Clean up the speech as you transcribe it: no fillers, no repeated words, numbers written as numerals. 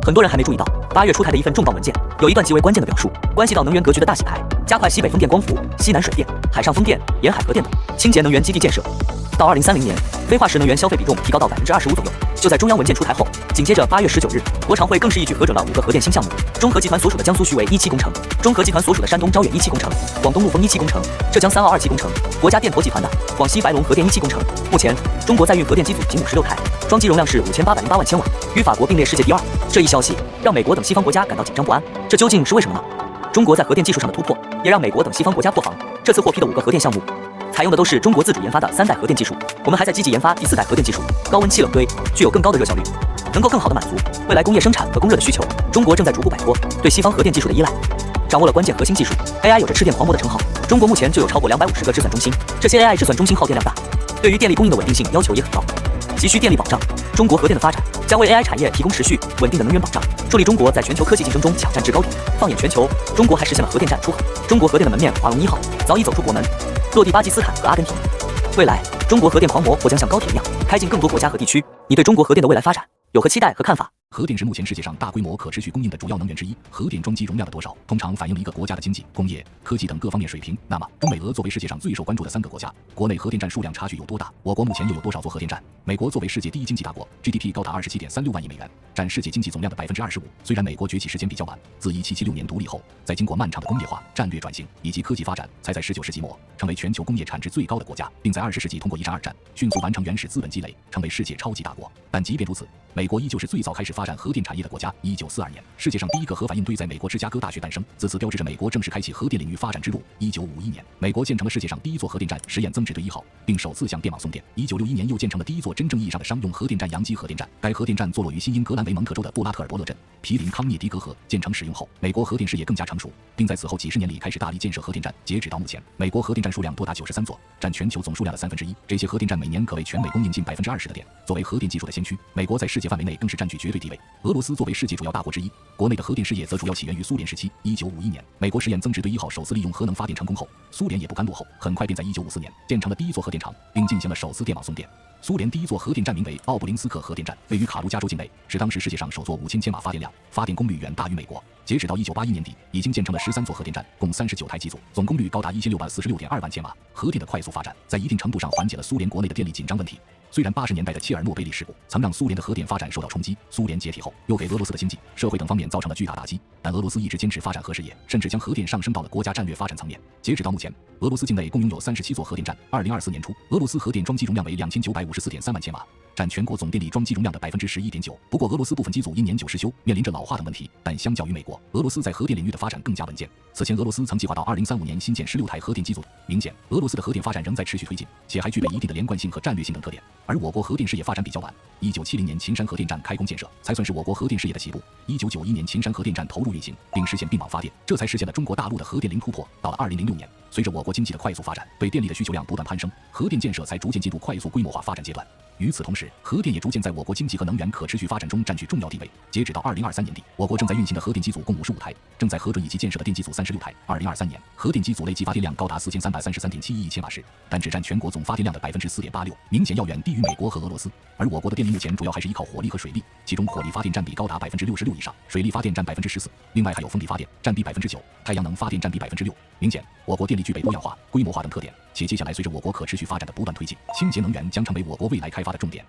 很多人还没注意到，8月出台的一份重磅文件，有一段极为关键的表述，关系到能源格局的大洗牌，加快西北风电光伏、西南水电、海上风电、沿海核电等清洁能源基地建设。到2030年，非化石能源消费比重提高到25%左右。就在中央文件出台后，紧接着8月19日，国常会更是一举核准了5个核电新项目：中核集团所属的江苏徐渭1期工程，中核集团所属的山东招远1期工程，广东陆丰1期工程，浙江322期工程，国家电投集团的广西白龙核电1期工程。目前，中国在运核电机组仅56台，装机容量是5808万千瓦，与法国并列世界第2。这一消息让美国等西方国家感到紧张不安，这究竟是为什么呢？中国在核电技术上的突破，也让美国等西方国家破防。这次获批的5个核电项目，采用的都是中国自主研发的3代核电技术，我们还在积极研发第4代核电技术，高温气冷堆，具有更高的热效率，能够更好地满足未来工业生产和供热的需求。中国正在逐步摆脱对西方核电技术的依赖，掌握了关键核心技术。AI 有着吃电狂魔的称号，中国目前就有超过250个制算中心，这些 AI 制算中心耗电量大，对于电力供应的稳定性要求也很高，急需电力保障。中国核电的发展将为 AI 产业提供持续稳定的能源保障，助力中国在全球科技竞争中抢占制高点。放眼全球，中国还实现了核电站出口，中国核电的门面华龙1号早已走出国门，落地巴基斯坦和阿根廷。未来，中国核电狂魔或将像高铁一样开进更多国家和地区。你对中国核电的未来发展有何期待和看法？核电是目前世界上大规模可持续供应的主要能源之一。核电装机容量的多少，通常反映了一个国家的经济、工业、科技等各方面水平。那么，中美俄作为世界上最受关注的3个国家，国内核电站数量差距有多大？我国目前又有多少座核电站？美国作为世界第1经济大国 ，GDP 高达27.36万亿美元，占世界经济总量的25%。虽然美国崛起时间比较晚，自1776年独立后，在经过漫长的工业化、战略转型以及科技发展，才在19世纪末成为全球工业产值最高的国家，并在20世纪通过1战2战迅速完成原始资本积累，成为世界超级大国。但即便如此，美国依旧是最早开始发展核电产业的国家。1942年，世界上第1个核反应堆在美国芝加哥大学诞生，自此标志着美国正式开启核电领域发展之路。1951年，美国建成了世界上第1座核电站——实验增值堆1号，并首次向电网送电。1961年，又建成了第1座真正意义上的商用核电站——洋基核电站。该核电站坐落于新英格兰维蒙特州的布拉特尔伯勒镇，毗邻康涅狄格河。建成使用后，美国核电事业更加成熟，并在此后几十年里开始大力建设核电站。截止到目前，美国核电站数量多达93座，占全球总数量的1/3。这些核电站每年可为全美供应近20%的电。作为核电技术的先驱，美国在世界范围内更是占据绝对地位。俄罗斯作为世界主要大国之一，国内的核电事业则主要起源于苏联时期。1951年，美国实验增值堆1号首次利用核能发电成功后，苏联也不甘落后，很快便在1954年建成了第1座核电厂，并进行了首次电网送电。苏联第1座核电站名为奥布林斯克核电站，位于卡卢加州境内，是当时世界上首座5000千瓦发电量，发电功率远大于美国。截止到1981年底，已经建成了13座核电站，共39台机组，总功率高达1646.2万千瓦。核电的快速发展，在一定程度上缓解了苏联国内的电力紧张问题。虽然80年代的切尔诺贝利事故曾让苏联的核电发展受到冲击，苏联解体后又给俄罗斯的经济、社会等方面造成了巨大打击，但俄罗斯一直坚持发展核事业，甚至将核电上升到了国家战略发展层面。截止到目前，俄罗斯境内共拥有37座核电站。2024年初，俄罗斯核电装机容量为2954.3万千瓦，占全国总电力装机容量的11.9%。不过，俄罗斯部分机组因年久失修，面临着老化等问题。但相较于美国，俄罗斯在核电领域的发展更加稳健。此前，俄罗斯曾计划到2035年新建16台核电机组。明显，俄罗斯的核电发展仍在持续推进，且还具备一定的连贯性和战略性等特点。而我国核电事业发展比较晚，1970年秦山核电站开工建设，才算是我国核电事业的起步。1991年，秦山核电站投入运行，并实现并网发电，这才实现了中国大陆的核电零突破。到了2006年，随着我国经济的快速发展，对电力的需求量不断攀升，核电建设才逐渐进入快速规模化发展阶段。与此同时，核电也逐渐在我国经济和能源可持续发展中占据重要地位。截止到2023年底，我国正在运行的核电机组共55台，正在核准以及建设的电机组36台。2023年，核电机组累计发电量高达4333.71亿千瓦时，但只占全国总发电量的4.86%，明显要远低于美国和俄罗斯。而我国的电力目前主要还是依靠火力和水力，其中火力发电占比高达66%以上，水力发电占14%，另外还有风力发电占比9%，太阳能发电占比6%。明显，我国电力具备多样化、规模化等特点，且接下来随着我国可持续发展的不断推进，清洁能源将成为我国未来开发的重点。